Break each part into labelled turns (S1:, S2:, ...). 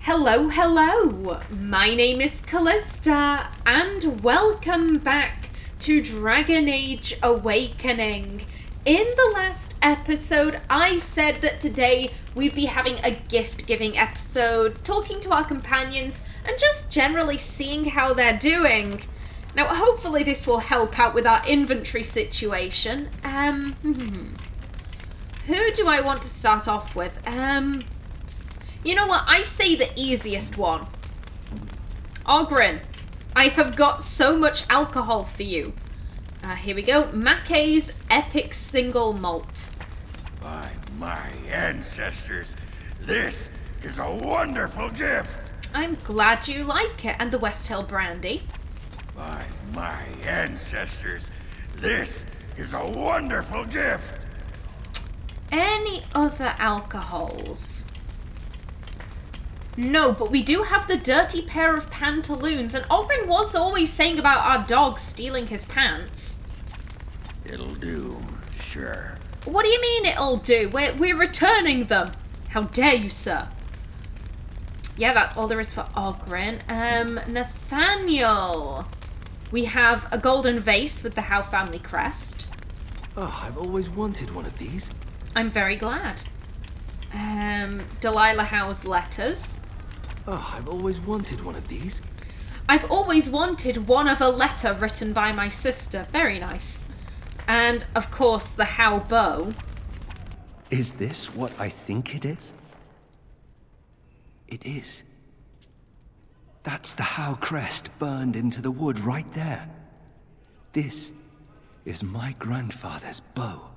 S1: Hello, hello! My name is Callista, and welcome back to Dragon Age Awakening. In the last episode, I said that today we'd be having a gift-giving episode, talking to our companions, and just generally seeing how they're doing. Now, hopefully this will help out with our inventory situation. Who do I want to start off with? You know what? I say the easiest one. Oghren, I have got so much alcohol for you. Here we go. Mackay's Epic Single Malt.
S2: By my ancestors, this is a wonderful gift.
S1: I'm glad you like it. And the West Hill Brandy.
S2: By my ancestors, this is a wonderful gift.
S1: Any other alcohols? No, but we do have the dirty pair of pantaloons, and Oghren was always saying about our dog stealing his pants.
S2: It'll do, sure.
S1: What do you mean it'll do? We're returning them. How dare you, sir? Yeah, that's all there is for Oghren. Nathaniel. We have a golden vase with the Howe family crest.
S3: Oh, I've always wanted one of these.
S1: I'm very glad. Delilah Howe's letters.
S3: Oh, I've always wanted one of these.
S1: I've always wanted one of a letter written by my sister. Very nice. And, of course, the Howe bow.
S3: Is this what I think it is? It is. That's the Howe crest burned into the wood right there. This is my grandfather's bow.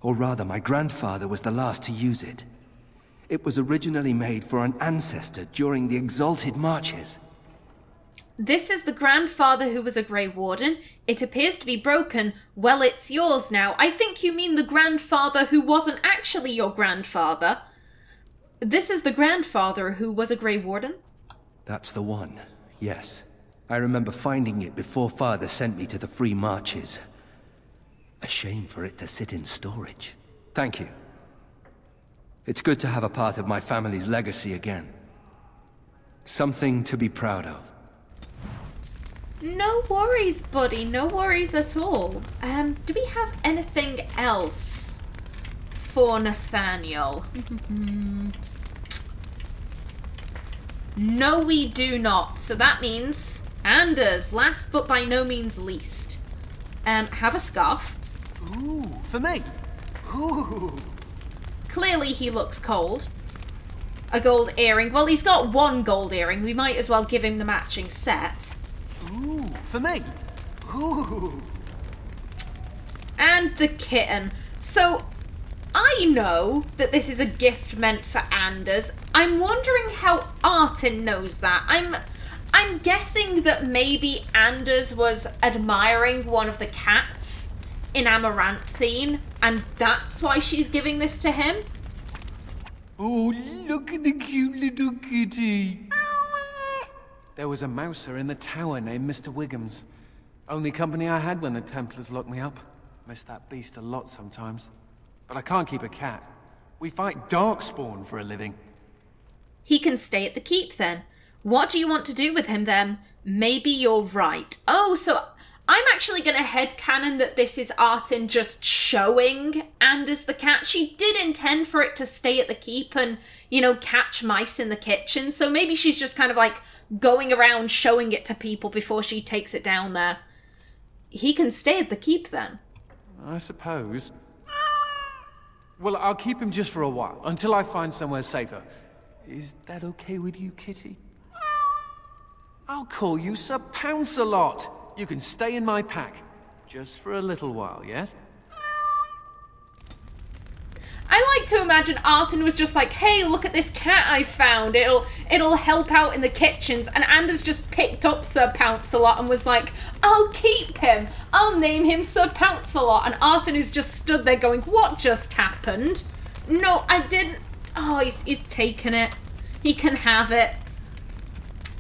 S3: Or rather, my grandfather was the last to use it. It was originally made for an ancestor during the Exalted Marches.
S1: This is the grandfather who was a Grey Warden. It appears to be broken. Well, it's yours now. I think you mean the grandfather who wasn't actually your grandfather. This is the grandfather who was a Grey Warden?
S3: That's the one, yes. I remember finding it before Father sent me to the Free Marches. A shame for it to sit in storage. Thank you. It's good to have a part of my family's legacy again. Something to be proud of.
S1: No worries, buddy. No worries at all. Do we have anything else for Nathaniel? No, we do not. So that means Anders, last but by no means least. Have a scarf.
S4: Ooh, for me. Ooh.
S1: Clearly he looks cold. A gold earring. Well, he's got one gold earring. We might as well give him the matching set.
S4: Ooh, for me. Ooh.
S1: And the kitten. So, I know that this is a gift meant for Anders. I'm wondering how Artin knows that. I'm guessing that maybe Anders was admiring one of the cats in Amaranthine, and that's why she's giving this to him?
S4: Oh, look at the cute little kitty. There was a mouser in the tower named Mr. Wiggums. Only company I had when the Templars locked me up. Miss that beast a lot sometimes. But I can't keep a cat. We fight Darkspawn for a living.
S1: He can stay at the keep then. What do you want to do with him then? Maybe you're right. Oh, so I'm actually going to headcanon that this is Artin just showing Anders the cat. She did intend for it to stay at the keep and, you know, catch mice in the kitchen. So maybe she's just kind of like going around showing it to people before she takes it down there. He can stay at the keep then.
S4: I suppose. Well, I'll keep him just for a while, until I find somewhere safer. Is that okay with you, kitty? I'll call you Ser Pounce-a-lot. You can stay in my pack. Just for a little while, yes?
S1: I like to imagine Artin was just like, hey, look at this cat I found. It'll help out in the kitchens. And Anders just picked up Ser Pounce-a-lot and was like, I'll keep him. I'll name him Ser Pounce-a-lot. And Artin is just stood there going, what just happened? No, I didn't. Oh, he's taken it. He can have it.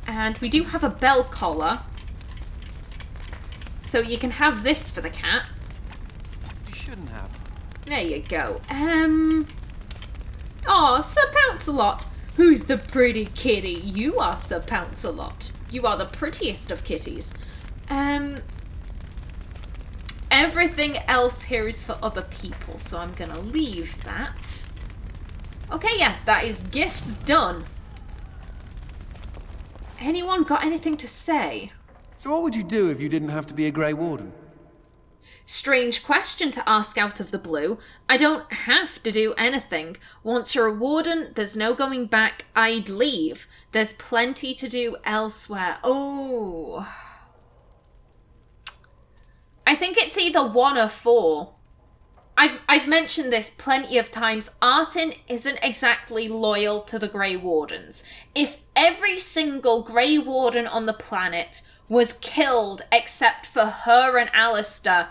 S1: And we do have a bell collar. So you can have this for the cat.
S4: You shouldn't have.
S1: There you go. Oh, Ser Pounce-a-lot. Who's the pretty kitty? You are, Ser Pounce-a-lot. You are the prettiest of kitties. Everything else here is for other people, so I'm gonna leave that. Okay, yeah, that is gifts done. Anyone got anything to say?
S4: So what would you do if you didn't have to be a Grey Warden?
S1: Strange question to ask out of the blue. I don't have to do anything. Once you're a warden, there's no going back. I'd leave. There's plenty to do elsewhere. Oh. I think it's either 1 or 4. I've mentioned this plenty of times. Artin isn't exactly loyal to the Grey Wardens. If every single Grey Warden on the planet was killed except for her and Alistair,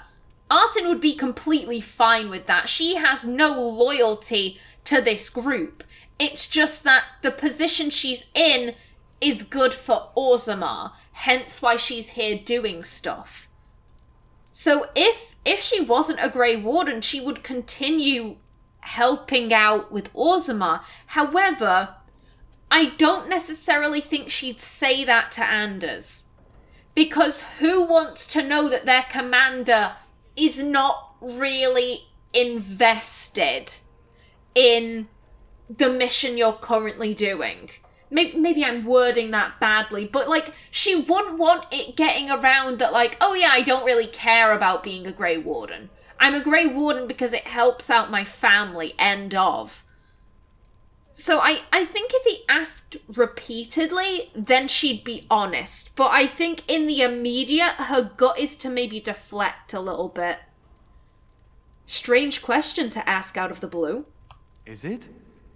S1: Artin would be completely fine with that. She has no loyalty to this group. It's just that the position she's in is good for Orzammar, hence why she's here doing stuff. So if she wasn't a Grey Warden, she would continue helping out with Orzammar. However, I don't necessarily think she'd say that to Anders. Because who wants to know that their commander is not really invested in the mission you're currently doing? Maybe I'm wording that badly, but, like, she wouldn't want it getting around that, like, oh yeah, I don't really care about being a Grey Warden. I'm a Grey Warden because it helps out my family, end of. So I think if he asked repeatedly, then she'd be honest. But I think in the immediate, her gut is to maybe deflect a little bit. Strange question to ask out of the blue.
S4: Is it?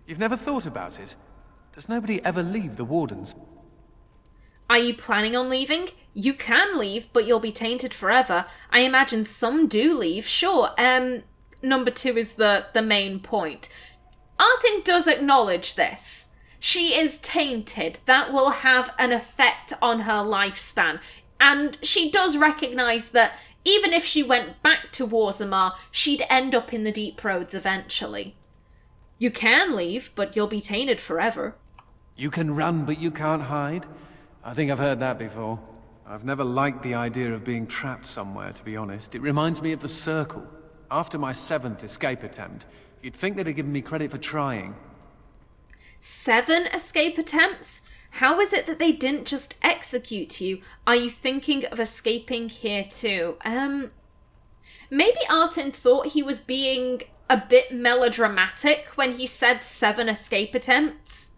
S4: You've never thought about it? Does nobody ever leave the Wardens?
S1: Are you planning on leaving? You can leave, but you'll be tainted forever. I imagine some do leave, sure. Number 2 is the main point. Artin does acknowledge this. She is tainted. That will have an effect on her lifespan. And she does recognise that even if she went back to Orzammar, she'd end up in the Deep Roads eventually. You can leave, but you'll be tainted forever.
S4: You can run, but you can't hide? I think I've heard that before. I've never liked the idea of being trapped somewhere, to be honest. It reminds me of the Circle. After my 7th escape attempt, you'd think they'd have given me credit for trying.
S1: 7 escape attempts? How is it that they didn't just execute you? Are you thinking of escaping here too? Maybe Artin thought he was being a bit melodramatic when he said 7 escape attempts.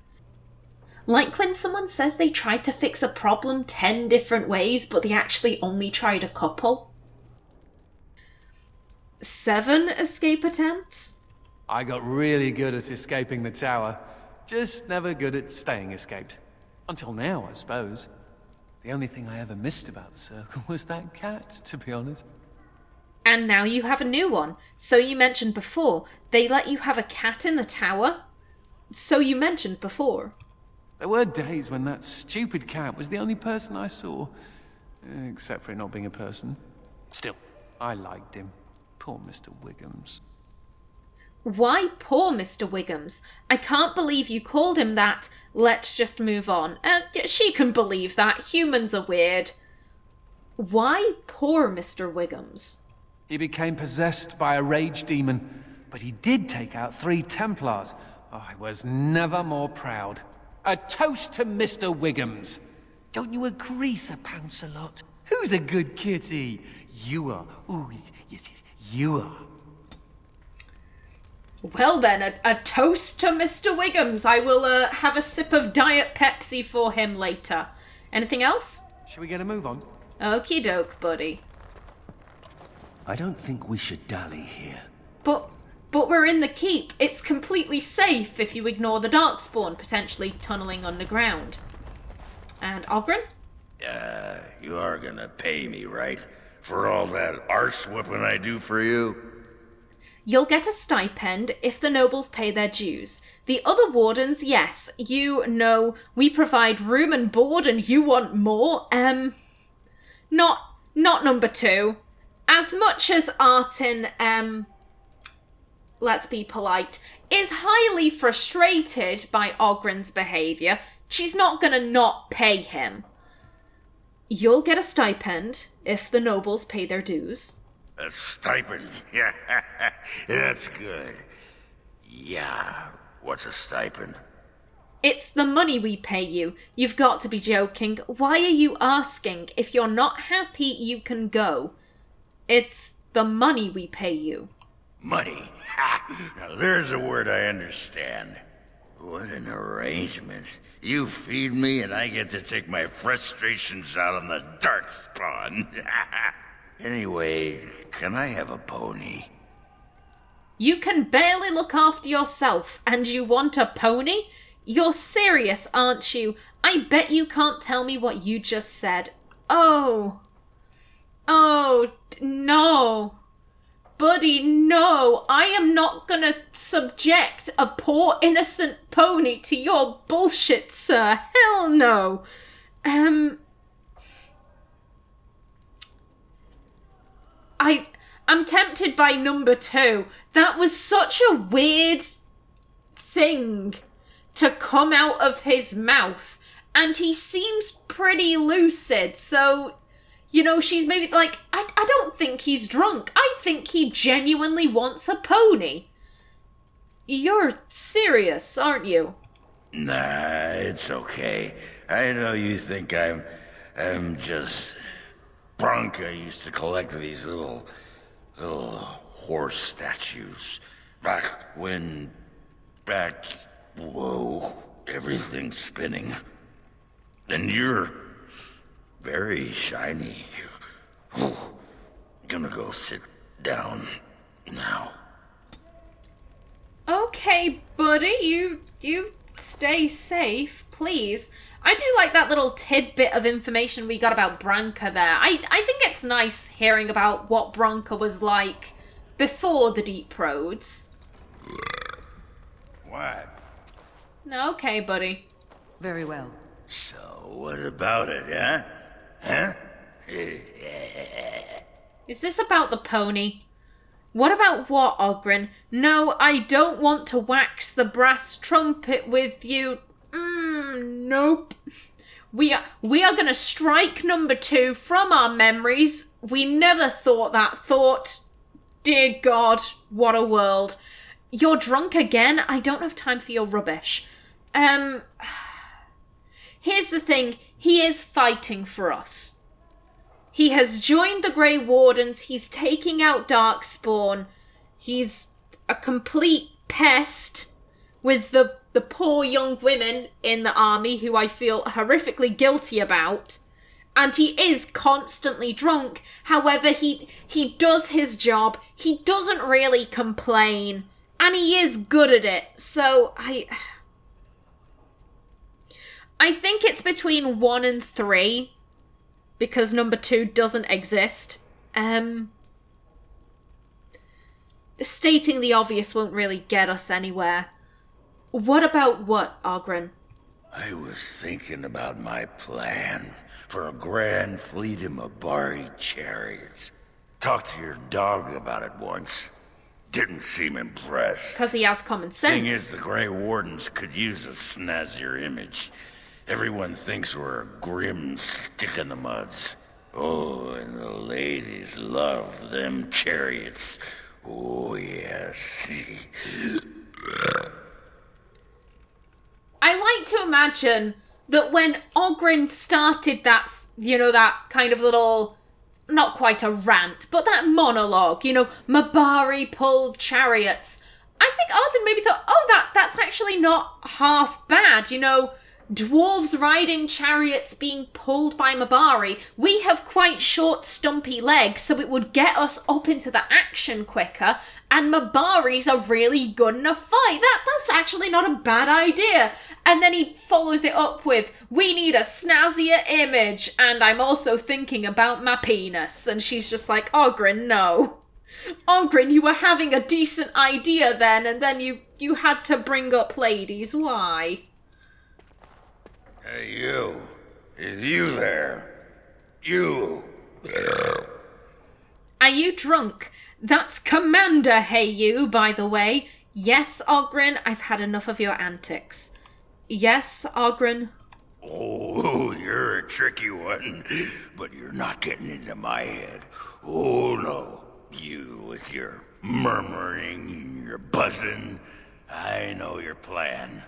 S1: Like when someone says they tried to fix a problem 10 different ways, but they actually only tried a couple. 7 escape attempts?
S4: I got really good at escaping the tower. Just never good at staying escaped. Until now, I suppose. The only thing I ever missed about the Circle was that cat, to be honest.
S1: And now you have a new one. So you mentioned before, they let you have a cat in the tower? So you mentioned before.
S4: There were days when that stupid cat was the only person I saw. Except for it not being a person. Still, I liked him. Poor Mr. Wiggums.
S1: Why poor Mr. Wiggums? I can't believe you called him that. Let's just move on. She can believe that. Humans are weird. Why poor Mr. Wiggums?
S4: He became possessed by a rage demon, but he did take out 3 Templars. Oh, I was never more proud. A toast to Mr. Wiggums. Don't you agree, Ser Pounce-a-lot? Who's a good kitty? You are. Ooh, yes, you are.
S1: Well then, a toast to Mr. Wiggums. I will have a sip of Diet Pepsi for him later. Anything else?
S4: Shall we get a move on?
S1: Okie doke, buddy.
S3: I don't think we should dally here.
S1: But we're in the keep. It's completely safe if you ignore the Darkspawn potentially tunneling underground. And Oghren?
S2: You are gonna pay me, right? For all that arse whooping I do for you?
S1: You'll get a stipend if the nobles pay their dues. The other wardens, yes, you know, we provide room and board and you want more. Not number 2. As much as Artin, let's be polite, is highly frustrated by Oghren's behaviour, she's not gonna not pay him. You'll get a stipend if the nobles pay their dues.
S2: A stipend? Yeah, that's good. Yeah, what's a stipend?
S1: It's the money we pay you. You've got to be joking. Why are you asking? If you're not happy, you can go. It's the money we pay you.
S2: Money? Ha! Now there's a word I understand. What an arrangement. You feed me and I get to take my frustrations out on the darkspawn. Anyway, can I have a pony?
S1: You can barely look after yourself, and you want a pony? You're serious, aren't you? I bet you can't tell me what you just said. Oh, no. Buddy, no. I am not gonna subject a poor innocent pony to your bullshit, sir. Hell no. I'm tempted by number 2. That was such a weird thing to come out of his mouth. And he seems pretty lucid, so, you know, she's maybe like, I don't think he's drunk. I think he genuinely wants a pony. You're serious, aren't you?
S2: Nah, it's okay. I know you think I'm just... Bronca used to collect these little horse statues. Whoa, everything's spinning. And you're very shiny. Gonna go sit down now.
S1: Okay, buddy, you stay safe, please. I do like that little tidbit of information we got about Branca there. I think it's nice hearing about what Branca was like before the Deep Roads.
S2: What?
S1: Okay, buddy.
S5: Very well.
S2: So, what about it, huh? Huh?
S1: Is this about the pony? What about what, Oghren? No, I don't want to wax the brass trumpet with you. Nope. We are gonna strike number 2 from our memories. We never thought that thought. Dear God, what a world. You're drunk again? I don't have time for your rubbish. Here's the thing. He is fighting for us. He has joined the Grey Wardens. He's taking out Darkspawn. He's a complete pest with the poor young women in the army who I feel horrifically guilty about. And he is constantly drunk. However, he does his job. He doesn't really complain. And he is good at it. So, I think it's between 1 and 3. Because number 2 doesn't exist. Stating the obvious won't really get us anywhere. What about what, Oghren?
S2: I was thinking about my plan for a grand fleet of Mabari chariots. Talked to your dog about it once. Didn't seem impressed.
S1: Because he has common sense.
S2: Thing is, the Grey Wardens could use a snazzier image. Everyone thinks we're a grim stick-in-the-muds. Oh, and the ladies love them chariots. Oh, yes.
S1: I like to imagine that when Oghren started that, that kind of little, not quite a rant, but that monologue, Mabari pulled chariots. I think Artin maybe thought, that's actually not half bad, dwarves riding chariots being pulled by Mabari. We have quite short, stumpy legs, so it would get us up into the action quicker, and Mabari's are really good in a fight. That's actually not a bad idea. And then he follows it up with, we need a snazzier image, and I'm also thinking about my penis. And she's just like, Oghren, no. Oghren, you were having a decent idea then, and then you had to bring up ladies. Why?
S2: Hey, you. Is you there? You.
S1: Are you drunk? That's Commander Hey You, by the way. Yes, Oghren, I've had enough of your antics. Yes, Oghren.
S2: Oh, you're a tricky one, but you're not getting into my head. Oh no, you with your murmuring, your buzzing. I know your plan,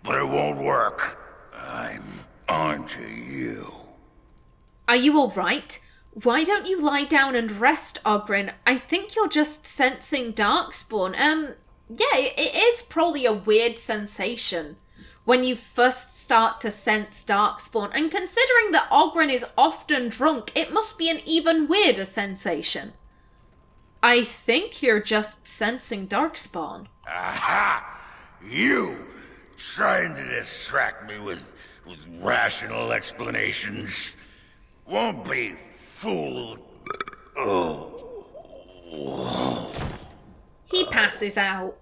S2: but it won't work. I'm onto you.
S1: Are you alright? Why don't you lie down and rest, Oghren? I think you're just sensing Darkspawn. Yeah, it is probably a weird sensation when you first start to sense Darkspawn. And considering that Oghren is often drunk, it must be an even weirder sensation. I think you're just sensing Darkspawn.
S2: Aha! You trying to distract me with rational explanations. Won't be fooled. Oh.
S1: He passes out.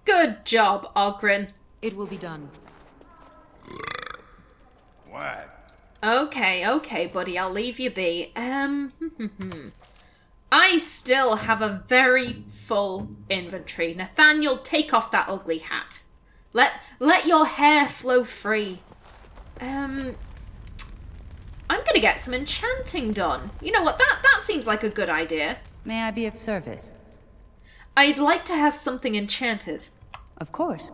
S1: Good job, Oghren.
S5: It will be done.
S2: What?
S1: Okay, buddy, I'll leave you be. I still have a very full inventory. Nathaniel, take off that ugly hat. Let your hair flow free. I'm gonna get some enchanting done. You know what, that seems like a good idea.
S5: May I be of service?
S1: I'd like to have something enchanted.
S5: Of course.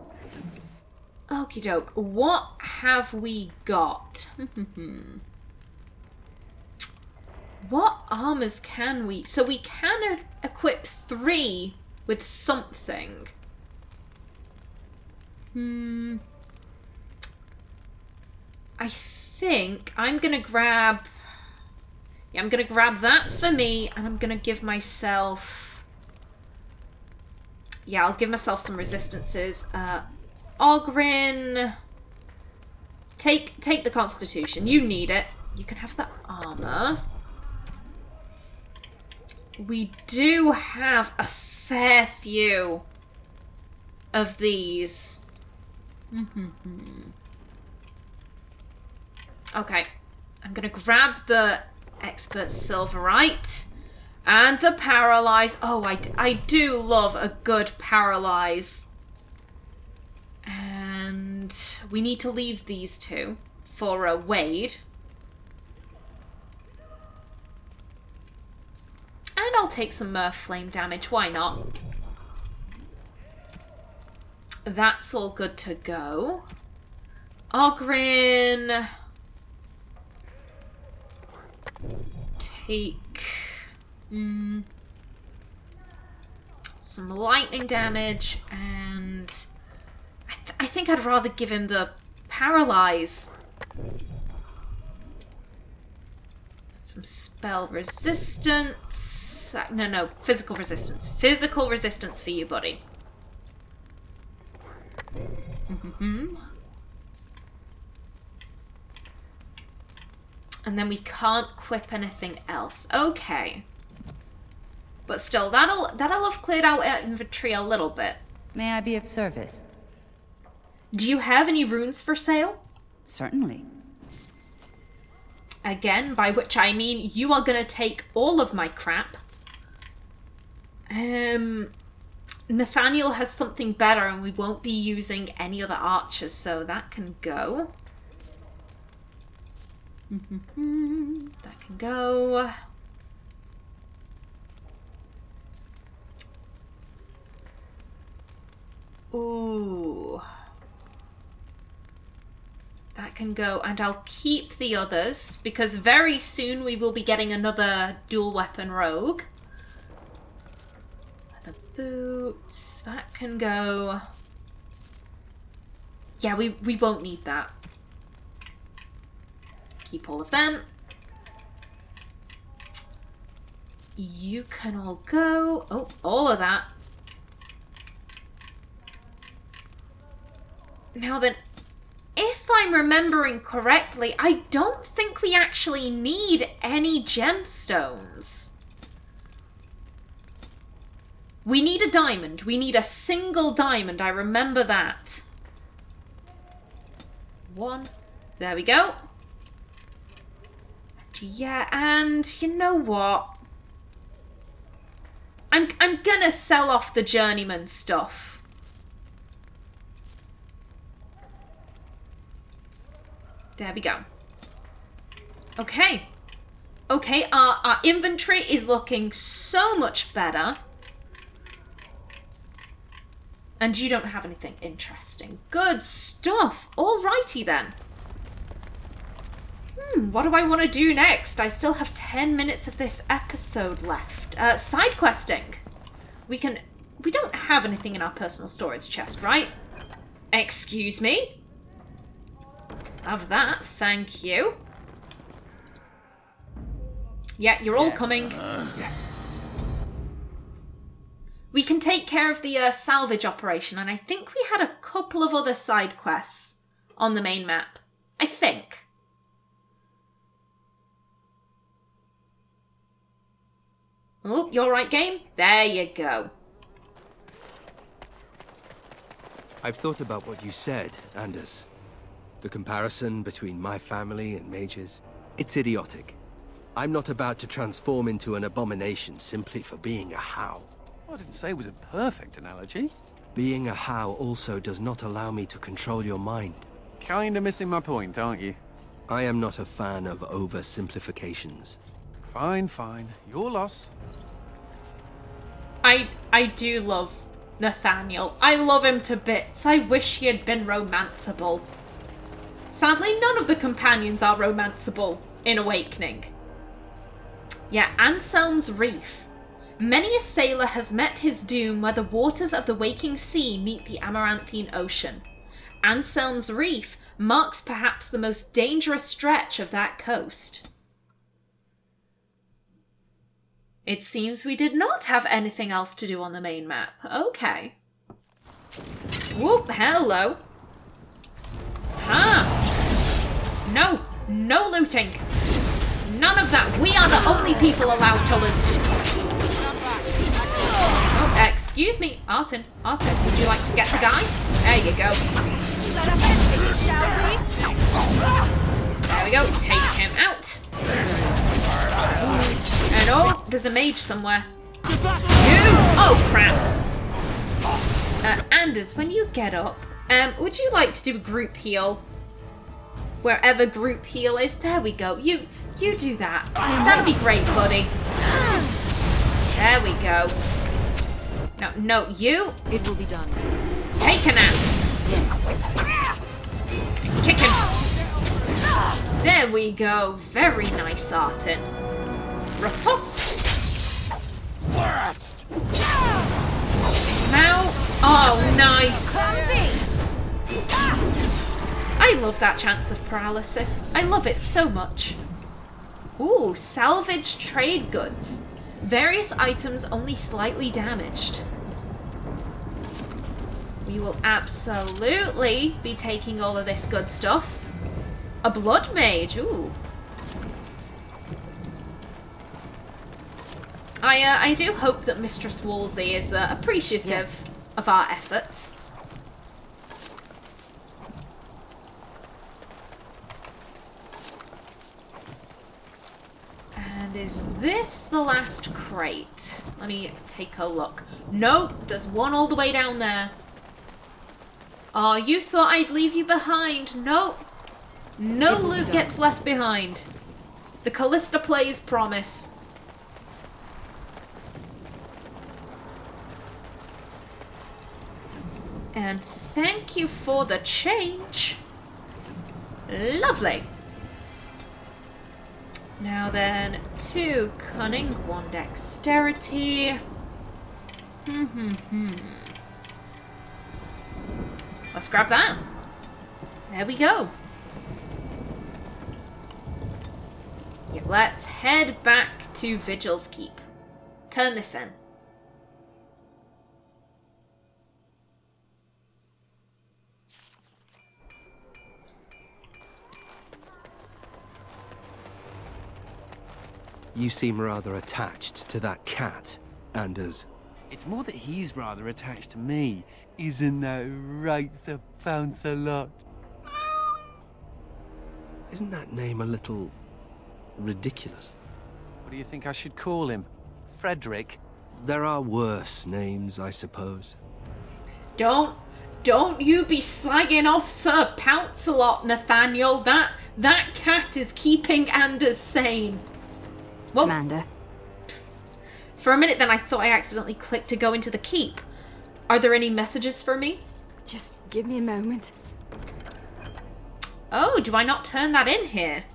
S1: Okie doke, what have we got? What armors can we... So we can equip 3 with something. I think I'm gonna grab... Yeah, I'm gonna grab that for me, and I'm gonna give myself... Yeah, I'll give myself some resistances. Oghren... Take the Constitution. You need it. You can have the armor. We do have a fair few of these. Okay. I'm gonna grab the Expert Silverite and the Paralyze. Oh, I do love a good Paralyze. And we need to leave these two for a Wade. And I'll take some flame damage, why not? That's all good to go. Oghren. Take some lightning damage, and I think I'd rather give him the Paralyze. Some spell resistance. No, physical resistance. Physical resistance for you, buddy. And then we can't equip anything else. Okay. But still, that'll have cleared out our inventory a little bit.
S5: May I be of service?
S1: Do you have any runes for sale?
S5: Certainly.
S1: Again, by which I mean you are going to take all of my crap. Nathaniel has something better, and we won't be using any other archers, so that can go. That can go. Ooh. That can go, and I'll keep the others, because very soon we will be getting another dual weapon rogue. The boots, that can go. Yeah, we won't need that. Keep all of them. You can all go. Oh, all of that. Now then, if I'm remembering correctly, I don't think we actually need any gemstones. We need a diamond. We need a single diamond. I remember that. 1. There we go. Yeah, and you know what? I'm gonna sell off the journeyman stuff. There we go. Okay. Okay, our inventory is looking so much better. And you don't have anything interesting. Good stuff. Alrighty then. What do I want to do next? I still have 10 minutes of this episode left. Side questing. We don't have anything in our personal storage chest, right? Excuse me? Of that, thank you. Yeah, you're all coming.
S3: Yes.
S1: We can take care of the salvage operation, and I think we had a couple of other side quests on the main map. I think. Oh, you're right, game? There you go.
S3: I've thought about what you said, Anders. The comparison between my family and mages, it's idiotic. I'm not about to transform into an abomination simply for being a How.
S4: I didn't say it was a perfect analogy.
S3: Being a How also does not allow me to control your mind.
S4: Kinda missing my point, aren't you?
S3: I am not a fan of oversimplifications.
S4: Fine, fine. Your loss.
S1: I do love Nathaniel. I love him to bits. I wish he had been romanceable. Sadly, none of the companions are romanceable in Awakening. Yeah, Anselm's Reef. Many a sailor has met his doom where the waters of the waking sea meet the Amaranthine Ocean. Anselm's Reef marks perhaps the most dangerous stretch of that coast. It seems we did not have anything else to do on the main map. Okay. Whoop, hello. No, no looting. None of that. We are the only people allowed to loot. Oh, excuse me. Artin, would you like to get the guy? There you go. There we go. Take him out. And oh, there's a mage somewhere. Oh, crap. Anders, when you get up, would you like to do a group heal? Wherever group heal is. There we go. You do that. That'd be great, buddy. There we go. No, you.
S6: It will be done.
S1: Take a nap. Kick him. There we go. Very nice, Artin. Riposte. Now. Oh, nice. I love that chance of paralysis. I love it so much. Ooh, salvage trade goods. Various items only slightly damaged. We will absolutely be taking all of this good stuff. A blood mage, ooh. I do hope that Mistress Wolsey is appreciative of our efforts. And is this the last crate? Let me take a look. Nope, there's one all the way down there. Oh, you thought I'd leave you behind. Nope. No loot gets left behind. The KallistaPlays promise. And thank you for the change. Lovely. Now then, 2 cunning, 1 dexterity. Let's grab that. There we go. Yeah, let's head back to Vigil's Keep. Turn this in.
S3: You seem rather attached to that cat, Anders.
S4: It's more that he's rather attached to me. Isn't that right, Ser Pounce-a-lot?
S3: Isn't that name a little ridiculous?
S4: What do you think I should call him? Frederick?
S3: there are worse names, I suppose.
S1: Don't you be slagging off Ser Pounce-a-lot, Nathaniel. That cat is keeping Anders sane. Whoa.
S5: Commander.
S1: For a minute then I thought I accidentally clicked to go into the keep. Are there any messages for me?
S6: Just give me a moment.
S1: Oh, do I not turn that in here?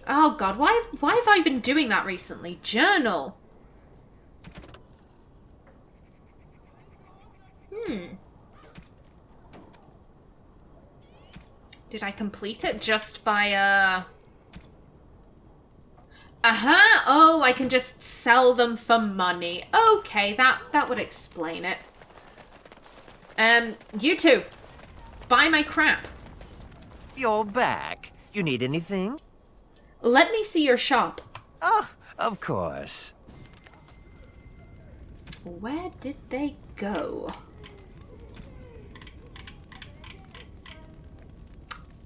S1: Oh god, why have I been doing that recently? Journal. Did I complete it just by, Aha! Oh, I can just sell them for money. Okay, that would explain it. You two, buy my crap.
S7: You're back. You need anything?
S1: Let me see your shop.
S7: Oh, of course.
S1: Where did they go?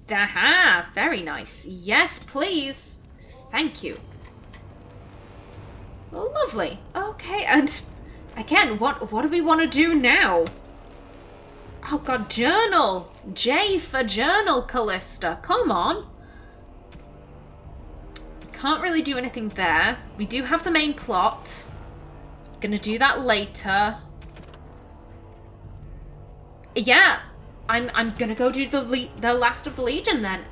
S1: Aha! Very nice. Yes, please. Thank you. Lovely. Okay, and again, what do we want to do now? Oh god, journal! J for journal, Callista. Come on. Can't really do anything there. We do have the main plot. Gonna do that later. Yeah, I'm gonna go do the last of the Legion then.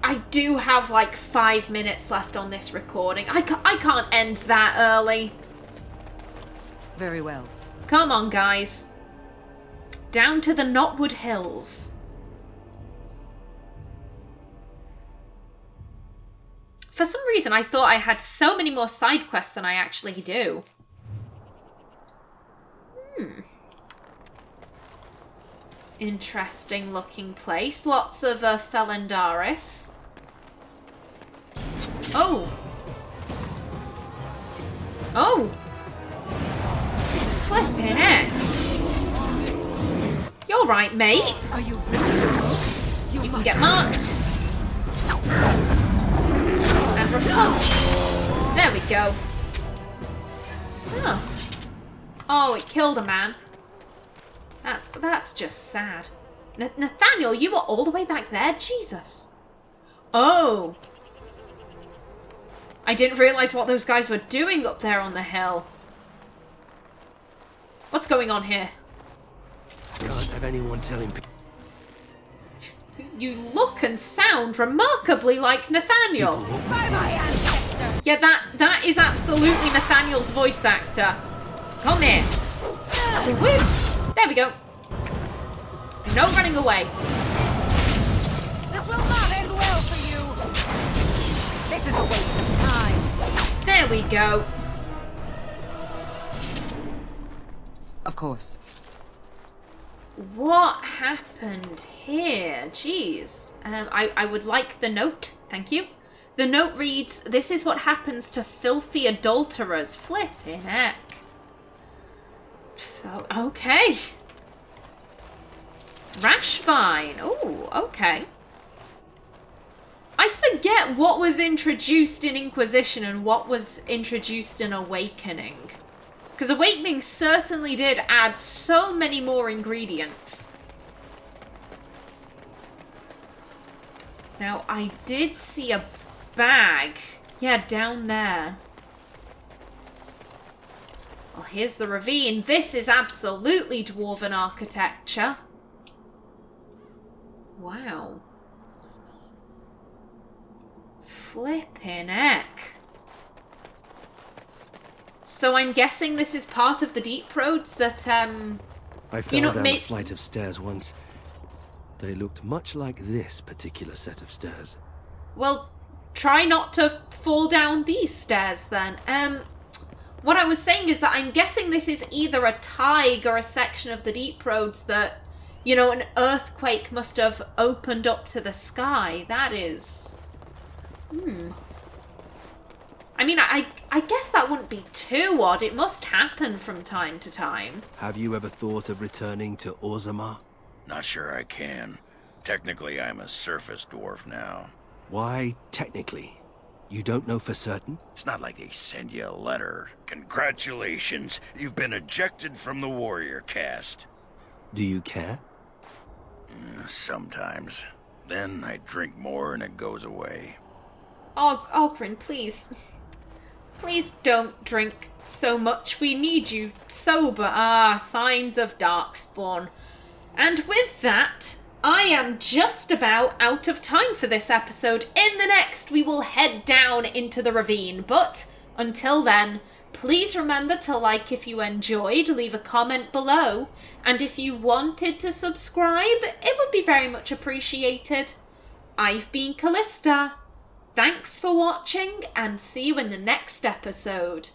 S1: I do have like 5 minutes left on this recording. I can't end that early.
S6: Very well.
S1: Come on, guys. Down to the Knotwood Hills. For some reason, I thought I had so many more side quests than I actually do. Interesting looking place. Lots of Felendaris. Oh! Oh! Flippin' heck. You're right, mate.
S6: Are you
S1: You can get marked. And repulsed. There we go. Oh. Oh, it killed a man. That's just sad. Nathaniel, you were all the way back there? Jesus. Oh. I didn't realise what those guys were doing up there on the hill. What's going on here?
S3: Can't have anyone telling
S1: You look and sound remarkably like Nathaniel.
S6: by my ancestor?
S1: Yeah, that is absolutely Nathaniel's voice actor. Come here. Swift. There we go. No running away.
S6: This will not end well for you. This is a waste of time.
S1: There we go.
S6: Of course.
S1: What happened here? Jeez. I would like the note. Thank you. The note reads, "This is what happens to filthy adulterers." Flipping heck. Okay. Rash vine. Oh, okay. I forget what was introduced in Inquisition and what was introduced in Awakening. Because Awakening certainly did add so many more ingredients. Now, I did see a bag. Yeah, down there. Well, here's the ravine. This is absolutely Dwarven architecture. Wow. Flippin' heck. So I'm guessing this is part of the deep roads that,
S3: I fell down a flight of stairs once. They looked much like this particular set of stairs.
S1: Well, try not to fall down these stairs then. What I was saying is that I'm guessing this is either a thaig or a section of the deep roads that, you know, an earthquake must have opened up to the sky. That is... I mean, I guess that wouldn't be too odd. It must happen from time to time.
S3: Have you ever thought of returning to Orzammar?
S2: Not sure I can. Technically, I'm a surface dwarf now.
S3: Why, technically. You don't know for certain?
S2: It's not like they send you a letter. Congratulations, you've been ejected from the warrior caste.
S3: Do you care?
S2: Sometimes. Then I drink more and it goes away.
S1: Oghren, please. Please don't drink so much. We need you sober. Signs of Darkspawn. And with that, I am just about out of time for this episode. In the next, we will head down into the ravine. But until then, please remember to like if you enjoyed, leave a comment below. And if you wanted to subscribe, it would be very much appreciated. I've been Callista. Thanks for watching, and see you in the next episode.